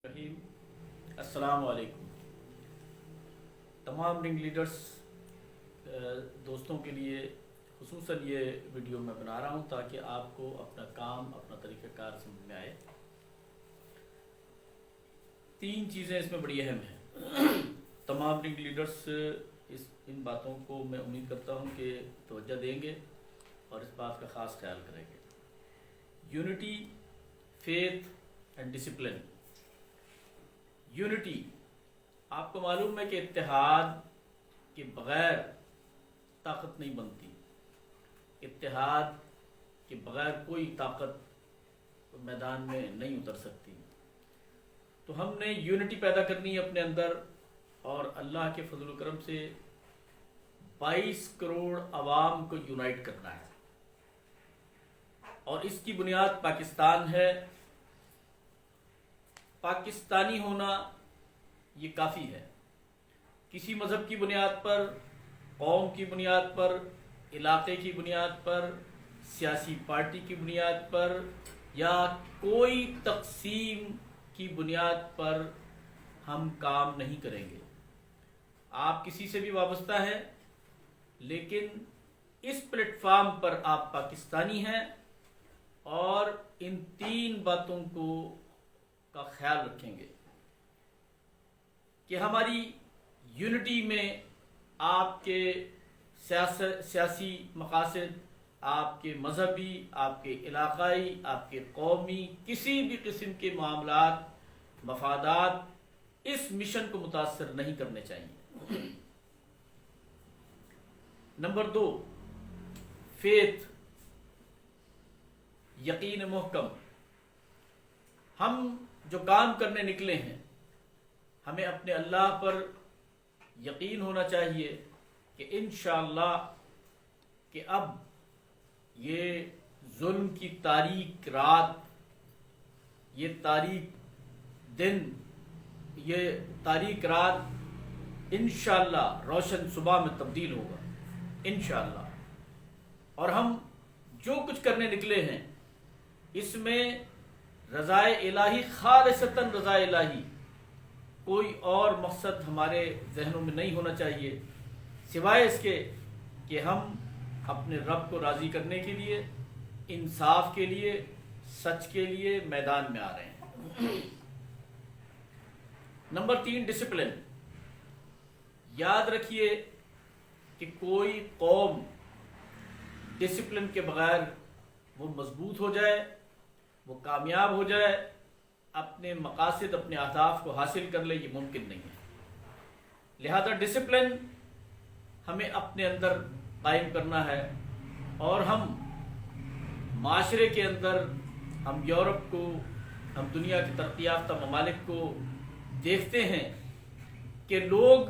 رحیم السلام علیکم تمام رنگ لیڈرز دوستوں کے لیے خصوصاً یہ ویڈیو میں بنا رہا ہوں تاکہ آپ کو اپنا کام اپنا طریقہ کار سمجھ میں آئے۔ تین چیزیں اس میں بڑی اہم ہیں۔ تمام رنگ لیڈرز ان باتوں کو میں امید کرتا ہوں کہ توجہ دیں گے اور اس بات کا خاص خیال کریں گے۔ Unity, faith and discipline. Unity, آپ کو معلوم ہے کہ اتحاد کے بغیر طاقت نہیں بنتی، اتحاد کے بغیر کوئی طاقت میدان میں نہیں اتر سکتی۔ تو ہم نے یونٹی پیدا کرنی ہے اپنے اندر، اور اللہ کے فضل و کرم سے 22 کروڑ عوام کو یونائٹ کرنا ہے، اور اس کی بنیاد پاکستان ہے۔ پاکستانی ہونا یہ کافی ہے۔ کسی مذہب کی بنیاد پر، قوم کی بنیاد پر، علاقے کی بنیاد پر، سیاسی پارٹی کی بنیاد پر یا کوئی تقسیم کی بنیاد پر ہم کام نہیں کریں گے۔ آپ کسی سے بھی وابستہ ہیں، لیکن اس پلیٹ فارم پر آپ پاکستانی ہیں، اور ان تین باتوں کا خیال رکھیں گے کہ ہماری یونٹی میں آپ کے سیاسی مقاصد، آپ کے مذہبی، آپ کے علاقائی، آپ کے قومی، کسی بھی قسم کے معاملات، مفادات اس مشن کو متاثر نہیں کرنے چاہیے۔ نمبر 2، فیتھ، یقین محکم۔ ہم جو کام کرنے نکلے ہیں، ہمیں اپنے اللہ پر یقین ہونا چاہیے کہ انشاءاللہ کہ اب یہ ظلم کی تاریک رات، یہ تاریک دن، یہ تاریک رات انشاءاللہ روشن صبح میں تبدیل ہوگا انشاءاللہ۔ اور ہم جو کچھ کرنے نکلے ہیں اس میں رضا الہی، خالصتاً رضا الہی، کوئی اور مقصد ہمارے ذہنوں میں نہیں ہونا چاہیے سوائے اس کے کہ ہم اپنے رب کو راضی کرنے کے لیے، انصاف کے لیے، سچ کے لیے میدان میں آ رہے ہیں۔ Number 3، discipline. یاد رکھیے کہ کوئی قوم ڈسپلن کے بغیر وہ مضبوط ہو جائے، وہ کامیاب ہو جائے، اپنے مقاصد، اپنے اہداف کو حاصل کر لے، یہ ممکن نہیں ہے۔ لہذا ڈسپلن ہمیں اپنے اندر قائم کرنا ہے، اور ہم معاشرے کے اندر، ہم یورپ کو، ہم دنیا کے ترقی یافتہ ممالک کو دیکھتے ہیں کہ لوگ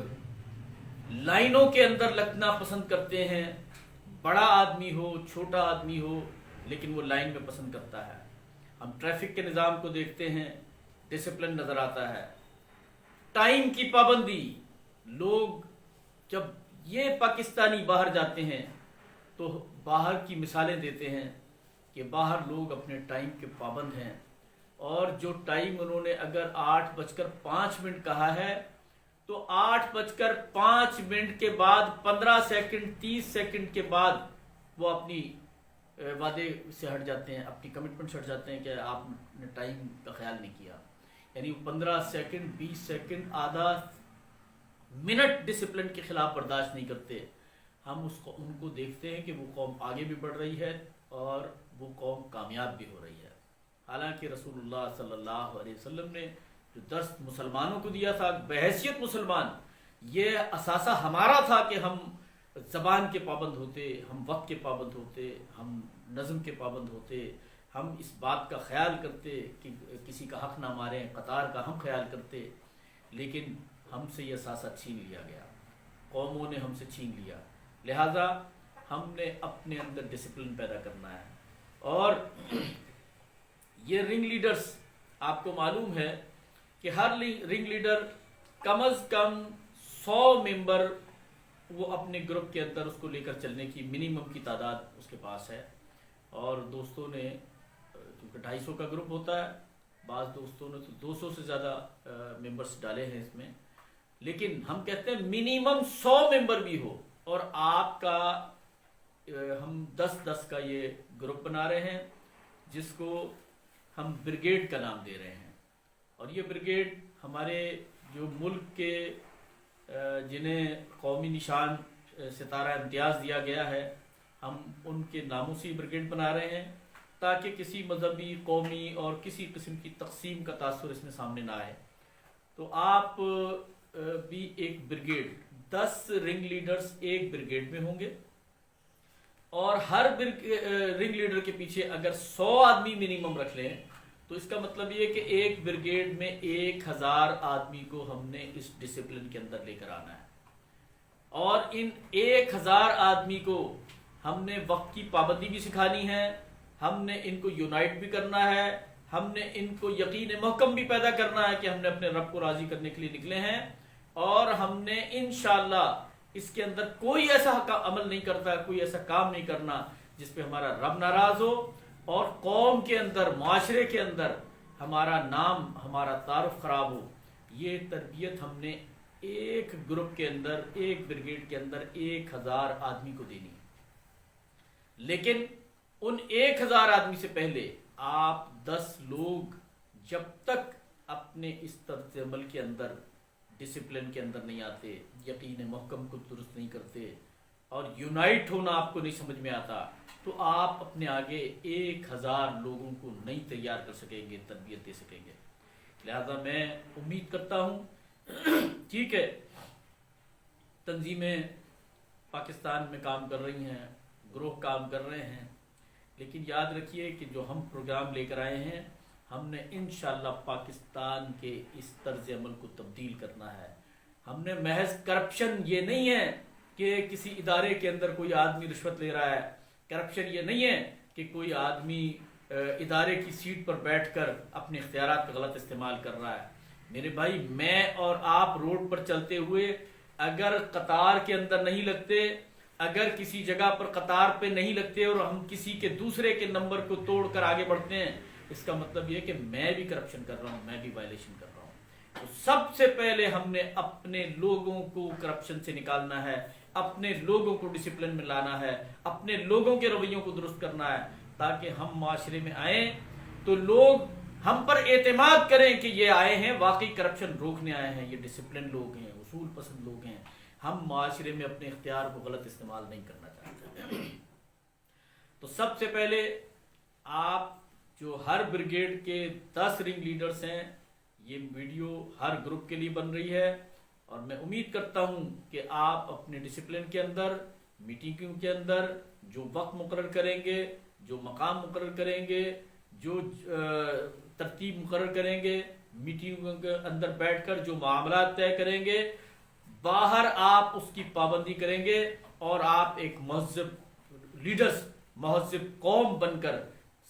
لائنوں کے اندر لگنا پسند کرتے ہیں۔ بڑا آدمی ہو، چھوٹا آدمی ہو، لیکن وہ لائن میں پسند کرتا ہے۔ ہم ٹریفک کے نظام کو دیکھتے ہیں، ڈسپلن نظر آتا ہے۔ ٹائم کی پابندی، لوگ جب یہ پاکستانی باہر جاتے ہیں تو باہر کی مثالیں دیتے ہیں کہ باہر لوگ اپنے ٹائم کے پابند ہیں، اور جو ٹائم انہوں نے اگر 8:05 کہا ہے تو 8:05 کے بعد 15 سیکنڈ، 30 سیکنڈ کے بعد وہ اپنی وعدے سے ہٹ جاتے ہیں، اپنی کمٹمنٹ سے ہٹ جاتے ہیں کہ آپ نے ٹائم کا خیال نہیں کیا۔ یعنی 15 سیکنڈ، 20 سیکنڈ، آدھا منٹ ڈسپلن کے خلاف برداشت نہیں کرتے۔ ہم ان کو دیکھتے ہیں کہ وہ قوم آگے بھی بڑھ رہی ہے اور وہ قوم کامیاب بھی ہو رہی ہے۔ حالانکہ رسول اللہ صلی اللہ علیہ وسلم نے جو درس مسلمانوں کو دیا تھا بحیثیت مسلمان، یہ اثاثہ ہمارا تھا کہ ہم زبان کے پابند ہوتے، ہم وقت کے پابند ہوتے، ہم نظم کے پابند ہوتے، ہم اس بات کا خیال کرتے کہ کسی کا حق نہ ماریں، قطار کا ہم خیال کرتے، لیکن ہم سے یہ اثاثہ چھین لیا گیا، قوموں نے ہم سے چھین لیا۔ لہٰذا ہم نے اپنے اندر ڈسپلن پیدا کرنا ہے۔ اور یہ رنگ لیڈرز، آپ کو معلوم ہے کہ ہر رنگ لیڈر کم از کم 100 ممبر وہ اپنے گروپ کے اندر اس کو لے کر چلنے کی منیمم کی تعداد اس کے پاس ہے۔ اور دوستوں نے، کیونکہ 250 کا گروپ ہوتا ہے، بعض دوستوں نے تو 200 سے زیادہ ممبرس ڈالے ہیں اس میں، لیکن ہم کہتے ہیں منیمم 100 ممبر بھی ہو، اور آپ کا ہم 10-10 کا یہ گروپ بنا رہے ہیں جس کو ہم بریگیڈ کا نام دے رہے ہیں، اور یہ بریگیڈ ہمارے جو ملک کے جنہیں قومی نشان ستارہ امتیاز دیا گیا ہے، ہم ان کے ناموں سے بریگیڈ بنا رہے ہیں تاکہ کسی مذہبی، قومی اور کسی قسم کی تقسیم کا تاثر اس میں سامنے نہ آئے۔ تو آپ بھی ایک بریگیڈ، 10 رنگ لیڈرز ایک بریگیڈ میں ہوں گے، اور ہر رنگ لیڈر کے پیچھے اگر 100 آدمی منیمم رکھ لیں تو اس کا مطلب یہ کہ ایک بریگیڈ میں 1000 آدمی کو ہم نے اس ڈسپلن کے اندر لے کر آنا ہے، اور ان 1000 آدمی کو ہم نے وقت کی پابندی بھی سکھانی ہے، ہم نے ان کو یونائٹ بھی کرنا ہے، ہم نے ان کو یقین محکم بھی پیدا کرنا ہے کہ ہم نے اپنے رب کو راضی کرنے کے لیے نکلے ہیں، اور ہم نے انشاءاللہ اس کے اندر کوئی ایسا عمل نہیں کرتا، کوئی ایسا کام نہیں کرنا جس پہ ہمارا رب ناراض ہو، اور قوم کے اندر، معاشرے کے اندر ہمارا نام، ہمارا تعارف خراب ہو۔ یہ تربیت ہم نے ایک گروپ کے اندر، ایک بریگیڈ کے اندر 1000 آدمی کو دینی ہے، لیکن ان 1000 آدمی سے پہلے آپ 10 لوگ جب تک اپنے اس طرز عمل کے اندر، ڈسپلن کے اندر نہیں آتے، یقین محکم کو درست نہیں کرتے، اور یونائٹ ہونا آپ کو نہیں سمجھ میں آتا، تو آپ اپنے آگے 1000 لوگوں کو نہیں تیار کر سکیں گے، تربیت دے سکیں گے۔ لہذا میں امید کرتا ہوں، ٹھیک ہے، تنظیمیں پاکستان میں کام کر رہی ہیں، گروہ کام کر رہے ہیں، لیکن یاد رکھیے کہ جو ہم پروگرام لے کر آئے ہیں، ہم نے انشاءاللہ پاکستان کے اس طرز عمل کو تبدیل کرنا ہے۔ ہم نے محض کرپشن یہ نہیں ہے کہ کسی ادارے کے اندر کوئی آدمی رشوت لے رہا ہے، کرپشن یہ نہیں ہے کہ کوئی آدمی ادارے کی سیٹ پر بیٹھ کر اپنے اختیارات کا غلط استعمال کر رہا ہے۔ میرے بھائی، میں اور آپ روڈ پر چلتے ہوئے اگر قطار کے اندر نہیں لگتے، اگر کسی جگہ پر قطار پہ نہیں لگتے اور ہم کسی کے دوسرے کے نمبر کو توڑ کر آگے بڑھتے ہیں، اس کا مطلب یہ کہ میں بھی کرپشن کر رہا ہوں، میں بھی وائلیشن کر رہا ہوں۔ تو سب سے پہلے ہم نے اپنے لوگوں کو کرپشن سے نکالنا ہے، اپنے لوگوں کو ڈسپلن میں لانا ہے، اپنے لوگوں کے رویوں کو درست کرنا ہے، تاکہ ہم معاشرے میں آئیں تو لوگ ہم پر اعتماد کریں کہ یہ آئے ہیں واقعی کرپشن روکنے آئے ہیں، یہ ڈسپلن لوگ ہیں، اصول پسند لوگ ہیں، ہم معاشرے میں اپنے اختیار کو غلط استعمال نہیں کرنا چاہتے۔ تو سب سے پہلے آپ جو ہر بریگیڈ کے 10 رنگ لیڈرز ہیں، یہ ویڈیو ہر گروپ کے لیے بن رہی ہے، اور میں امید کرتا ہوں کہ آپ اپنے ڈسپلن کے اندر، میٹنگوں کے اندر جو وقت مقرر کریں گے، جو مقام مقرر کریں گے، جو ترتیب مقرر کریں گے، میٹنگوں کے اندر بیٹھ کر جو معاملات طے کریں گے، باہر آپ اس کی پابندی کریں گے، اور آپ ایک مہذب لیڈرز، مہذب قوم بن کر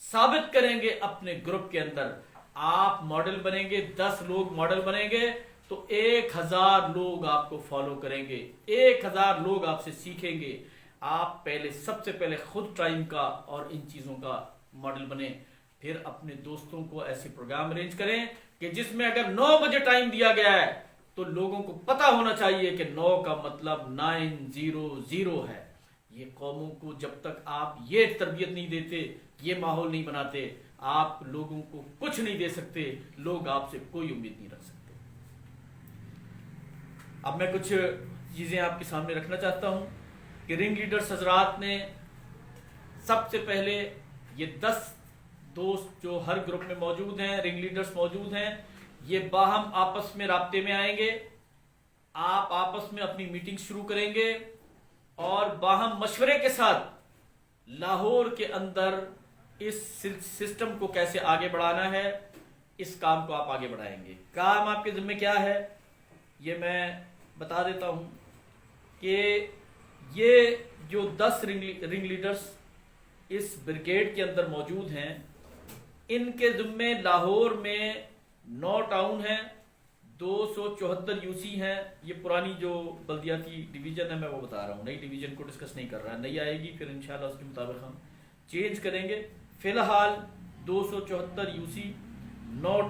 ثابت کریں گے اپنے گروپ کے اندر۔ آپ ماڈل بنیں گے، 10 لوگ ماڈل بنیں گے تو 1000 لوگ آپ کو فالو کریں گے، 1000 لوگ آپ سے سیکھیں گے۔ آپ پہلے، سب سے پہلے خود ٹائم کا اور ان چیزوں کا ماڈل بنیں، پھر اپنے دوستوں کو ایسے پروگرام ارینج کریں کہ جس میں اگر 9 بجے ٹائم دیا گیا ہے تو لوگوں کو پتا ہونا چاہیے کہ 9 کا مطلب 900 ہے۔ یہ قوموں کو جب تک آپ یہ تربیت نہیں دیتے، یہ ماحول نہیں بناتے، آپ لوگوں کو کچھ نہیں دے سکتے، لوگ آپ سے کوئی امید نہیں رکھ سکتے۔ اب میں کچھ چیزیں آپ کے سامنے رکھنا چاہتا ہوں کہ رنگ لیڈرز حضرات نے سب سے پہلے یہ 10 دوست جو ہر گروپ میں موجود ہیں، رنگ لیڈرز موجود ہیں، یہ باہم آپس میں رابطے میں آئیں گے۔ آپ آپس میں اپنی میٹنگ شروع کریں گے اور باہم مشورے کے ساتھ لاہور کے اندر اس سسٹم کو کیسے آگے بڑھانا ہے، اس کام کو آپ آگے بڑھائیں گے۔ کام آپ کے ذمہ کیا ہے یہ میں بتا دیتا ہوں کہ یہ جو 10 رنگ لیڈرز اس بریگیڈ کے اندر موجود ہیں، ان کے ذمے لاہور میں 9 ٹاؤن ہیں، 274 یو سی ہیں۔ یہ پرانی جو بلدیاتی ڈویژن ہے میں وہ بتا رہا ہوں، نئی ڈویژن کو ڈسکس نہیں کر رہا، نئی آئے گی پھر انشاءاللہ اس کے مطابق ہم چینج کریں گے۔ فی الحال 274 یو سی 9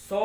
100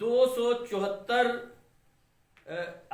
274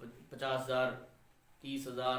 50,000 30,000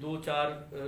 2-4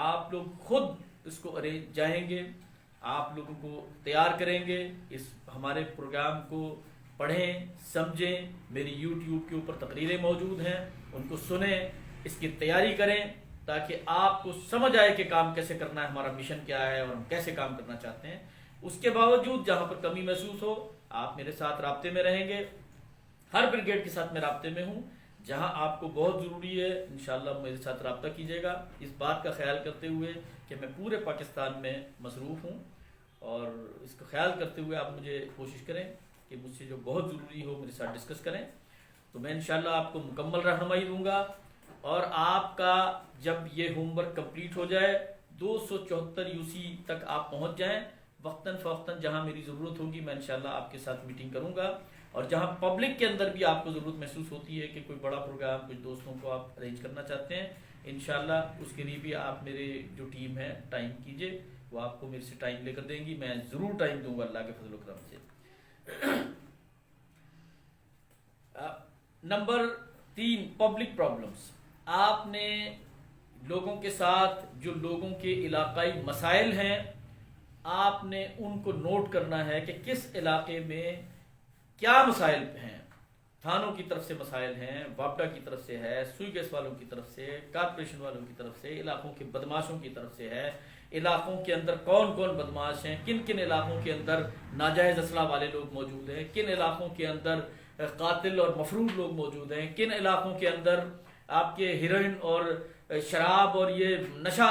آپ لوگ خود اس کو ارینج جائیں گے، آپ لوگوں کو تیار کریں گے، اس ہمارے پروگرام کو پڑھیں سمجھیں، میری یوٹیوب کے اوپر تقریریں موجود ہیں، ان کو سنیں، اس کی تیاری کریں تاکہ آپ کو سمجھ آئے کہ کام کیسے کرنا ہے، ہمارا مشن کیا ہے اور ہم کیسے کام کرنا چاہتے ہیں۔ اس کے باوجود جہاں پر کمی محسوس ہو آپ میرے ساتھ رابطے میں رہیں گے، ہر بریگیڈ کے ساتھ میں رابطے میں ہوں، جہاں آپ کو بہت ضروری ہے انشاءاللہ میرے ساتھ رابطہ کیجیے گا، اس بات کا خیال کرتے ہوئے کہ میں پورے پاکستان میں مصروف ہوں، اور اس کا خیال کرتے ہوئے آپ مجھے کوشش کریں کہ مجھ سے جو بہت ضروری ہو میرے ساتھ ڈسکس کریں، تو میں انشاءاللہ آپ کو مکمل رہنمائی دوں گا، اور آپ کا جب یہ ہوم ورک کمپلیٹ ہو جائے 274 UC تک آپ پہنچ جائیں، وقتاً فوقتاً جہاں میری ضرورت ہوگی میں انشاءاللہ آپ کے ساتھ میٹنگ کروں گا، اور جہاں پبلک کے اندر بھی آپ کو ضرورت محسوس ہوتی ہے کہ کوئی بڑا پروگرام کچھ دوستوں کو آپ ارینج کرنا چاہتے ہیں، انشاءاللہ اس کے لیے بھی آپ میرے جو ٹیم ہے ٹائم کیجئے، وہ آپ کو میرے سے ٹائم لے کر دیں گی، میں ضرور ٹائم دوں گا اللہ کے فضل و کرم سے۔ Number 3، public problems. آپ نے لوگوں کے ساتھ جو لوگوں کے علاقائی مسائل ہیں آپ نے ان کو نوٹ کرنا ہے کہ کس علاقے میں کیا مسائل ہیں، تھانوں کی طرف سے مسائل ہیں، وابڈا کی طرف سے ہے، سوئی گیس والوں کی طرف سے، کارپوریشن والوں کی طرف سے، علاقوں کے بدماشوں کی طرف سے ہے، علاقوں کے اندر کون کون بدماش ہیں، کن کن علاقوں کے اندر ناجائز اسلحہ والے لوگ موجود ہیں، کن علاقوں کے اندر قاتل اور مفرور لوگ موجود ہیں، کن علاقوں کے اندر آپ کے ہیروئن اور شراب اور یہ نشہ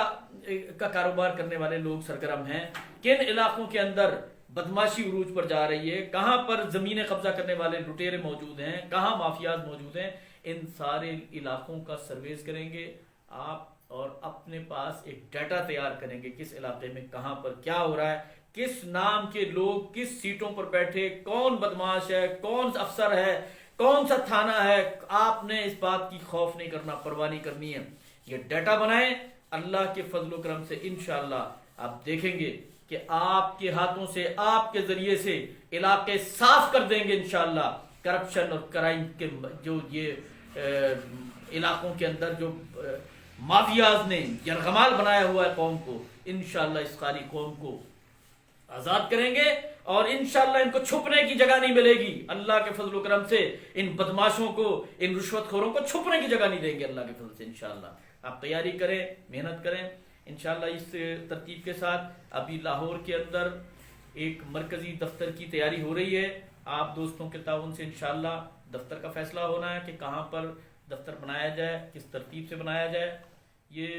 کا کاروبار کرنے والے لوگ سرگرم ہیں، کن علاقوں کے اندر بدماشی عروج پر جا رہی ہے، کہاں پر زمینیں قبضہ کرنے والے لٹیرے موجود ہیں، کہاں مافیاز موجود ہیں، ان سارے علاقوں کا سرویز کریں گے آپ، اور اپنے پاس ایک ڈیٹا تیار کریں گے کس علاقے میں کہاں پر کیا ہو رہا ہے، کس نام کے لوگ کس سیٹوں پر بیٹھے، کون بدماش ہے، کون افسر ہے، کون سا تھانہ ہے۔ آپ نے اس بات کی خوف نہیں کرنا، پرواہ نہیں کرنی ہے، یہ ڈیٹا بنائیں، اللہ کے فضل و کرم سے انشاءاللہ آپ دیکھیں گے کہ آپ کے ہاتھوں سے آپ کے ذریعے سے علاقے صاف کر دیں گے انشاءاللہ، کرپشن اور کرائم کے جو یہ علاقوں کے اندر جو مافیاز نے یرغمال بنایا ہوا ہے قوم کو، انشاءاللہ اس ساری قوم کو آزاد کریں گے، اور انشاءاللہ ان کو چھپنے کی جگہ نہیں ملے گی، اللہ کے فضل و کرم سے ان بدماشوں کو، ان رشوت خوروں کو چھپنے کی جگہ نہیں دیں گے اللہ کے فضل سے انشاءاللہ۔ آپ تیاری کریں، محنت کریں انشاءاللہ۔ اس ترتیب کے ساتھ ابھی لاہور کے اندر ایک مرکزی دفتر کی تیاری ہو رہی ہے، آپ دوستوں کے تعاون سے انشاءاللہ دفتر کا فیصلہ ہونا ہے کہ کہاں پر دفتر بنایا جائے، کس ترتیب سے بنایا جائے، یہ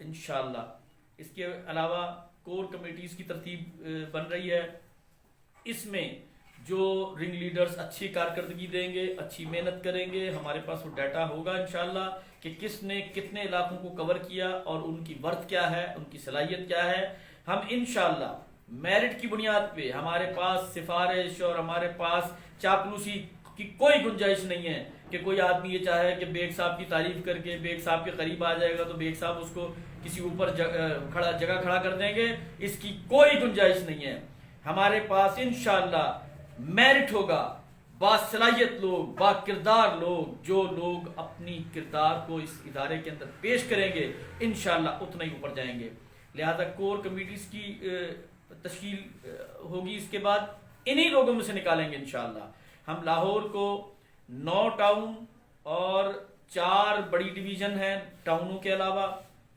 انشاءاللہ۔ اس کے علاوہ کور کمیٹیز کی ترتیب بن رہی ہے، اس میں جو رنگ لیڈرز اچھی کارکردگی دیں گے، اچھی محنت کریں گے، ہمارے پاس وہ ڈیٹا ہوگا انشاءاللہ کہ کس نے کتنے علاقوں کو کور کیا اور ان کی ورتھ کیا ہے، ان کی صلاحیت کیا ہے، ہم انشاءاللہ میرٹ کی بنیاد پہ، ہمارے پاس سفارش اور ہمارے پاس چاپلوسی کی کوئی گنجائش نہیں ہے کہ کوئی آدمی یہ چاہے کہ بیگ صاحب کی تعریف کر کے بیگ صاحب کے قریب آ جائے گا تو بیگ صاحب اس کو کسی اوپر جگہ کھڑا کر دیں گے، اس کی کوئی گنجائش نہیں ہے۔ ہمارے پاس انشاءاللہ میرٹ ہوگا، باصلاحیت لوگ، با کردار لوگ، جو لوگ اپنی کردار کو اس ادارے کے اندر پیش کریں گے انشاءاللہ اتنا ہی اوپر جائیں گے۔ لہذا کور کمیٹیز کی تشکیل ہوگی، اس کے بعد انہی لوگوں میں سے نکالیں گے انشاءاللہ۔ ہم لاہور کو 9 ٹاؤن اور 4 بڑی ڈویژن ہیں، ٹاؤنوں کے علاوہ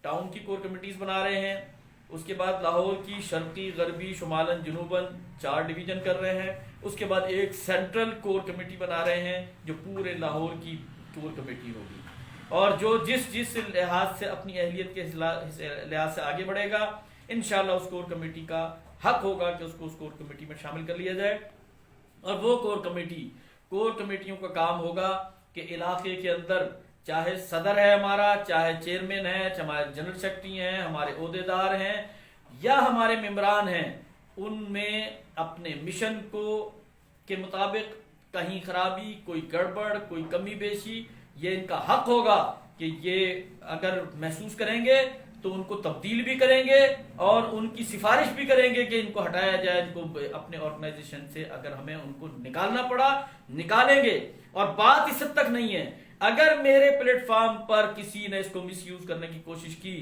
ٹاؤن کی کور کمیٹیز بنا رہے ہیں، اس کے بعد لاہور کی شرقی، غربی، شمالاً، جنوباً 4 ڈویژن کر رہے ہیں، اس کے بعد ایک سینٹرل کور کمیٹی بنا رہے ہیں جو پورے لاہور کی کور کمیٹی ہوگی، اور جو جس لحاظ سے اپنی اہلیت کے لحاظ سے آگے بڑھے گا انشاءاللہ اس کور کمیٹی کا حق ہوگا کہ اس کو اس کور کمیٹی میں شامل کر لیا جائے، اور وہ کور کمیٹیوں کا کام ہوگا کہ علاقے کے اندر چاہے صدر ہے ہمارا، چاہے چیئرمین ہے، چاہے ہمارے جنرل سیکرٹری ہیں، ہمارے عہدیدار ہیں یا ہمارے ممبران ہیں، ان میں اپنے مشن کے مطابق کہیں خرابی، کوئی گڑبڑ، کوئی کمی بیشی، یہ ان کا حق ہوگا کہ یہ اگر محسوس کریں گے تو ان کو تبدیل بھی کریں گے اور ان کی سفارش بھی کریں گے کہ ان کو ہٹایا جائے، ان کو اپنے آرگنائزیشن سے اگر ہمیں ان کو نکالنا پڑا نکالیں گے۔ اور بات اس حد تک نہیں ہے، اگر میرے پلیٹ فارم پر کسی نے اس کو مس یوز کرنے کی کوشش کی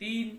3,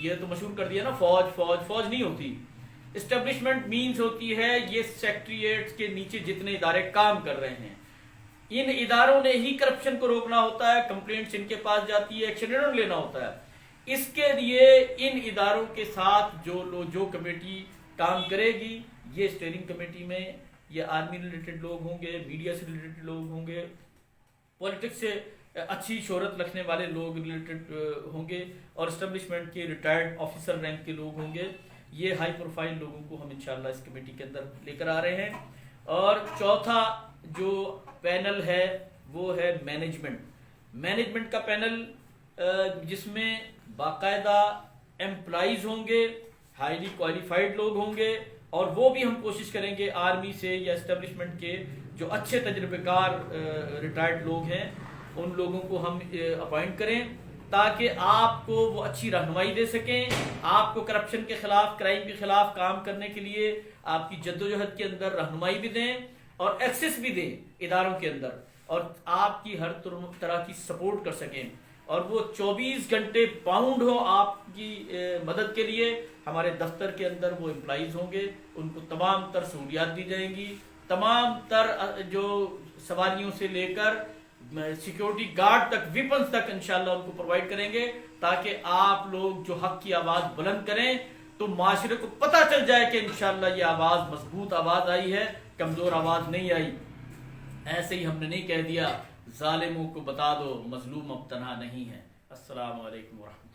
یہ تو مشہور کر دیا نا، فوج فوج فوج نہیں ہوتی. اسٹیبلشمنٹ مینز ہوتی ہے یہ سیکٹریٹس کے نیچے جتنے ادارے کام کر رہے ہیں، ان اداروں نے ہی کرپشن کو روکنا ہوتا ہے، کمپلینٹس ان کے پاس جاتی ہے، ایکشن انہوں نے لینا ہوتا ہے. اس کے لیے ان اداروں کے ساتھ جو کمیٹی کام کرے گی، یہ اسٹیئرنگ کمیٹی میں یہ آرمی ریلیٹڈ لوگ ہوں گے، میڈیا سے ریلیٹڈ لوگ ہوں گے، پولیٹکس سے اچھی شہرت رکھنے والے لوگ ریلیٹڈ ہوں گے، اور اسٹیبلشمنٹ کے ریٹائرڈ آفیسر رینک کے لوگ ہوں گے. یہ ہائی پروفائل لوگوں کو ہم انشاءاللہ اس کمیٹی کے اندر لے کر آ رہے ہیں. اور چوتھا جو پینل ہے وہ ہے مینجمنٹ کا پینل، جس میں باقاعدہ امپلائیز ہوں گے، ہائیلی کوالیفائڈ لوگ ہوں گے، اور وہ بھی ہم کوشش کریں گے آرمی سے یا اسٹیبلشمنٹ کے جو اچھے تجربے کار ریٹائرڈ لوگ ہیں ان لوگوں کو ہم اپوائنٹ کریں، تاکہ آپ کو وہ اچھی رہنمائی دے سکیں، آپ کو کرپشن کے خلاف، کرائم کے خلاف کام کرنے کے لیے آپ کی جدوجہد کے اندر رہنمائی بھی دیں اور ایکسس بھی دیں اداروں کے اندر، اور آپ کی ہر طرح کی سپورٹ کر سکیں، اور وہ 24 گھنٹے باؤنڈ ہو آپ کی مدد کے لیے. ہمارے دفتر کے اندر وہ امپلائیز ہوں گے، ان کو تمام تر سہولیات دی جائیں گی، تمام تر جو سواریوں سے لے کر سیکیورٹی گارڈ تک، ویپنز تک انشاءاللہ ان کو پرووائڈ کریں گے، تاکہ آپ لوگ جو حق کی آواز بلند کریں تو معاشرے کو پتہ چل جائے کہ انشاءاللہ یہ آواز مضبوط آواز آئی ہے، کمزور آواز نہیں آئی. ایسے ہی ہم نے نہیں کہہ دیا ظالموں کو بتا دو مظلوم اب تنہا نہیں ہے. السلام علیکم ورحمۃ اللہ.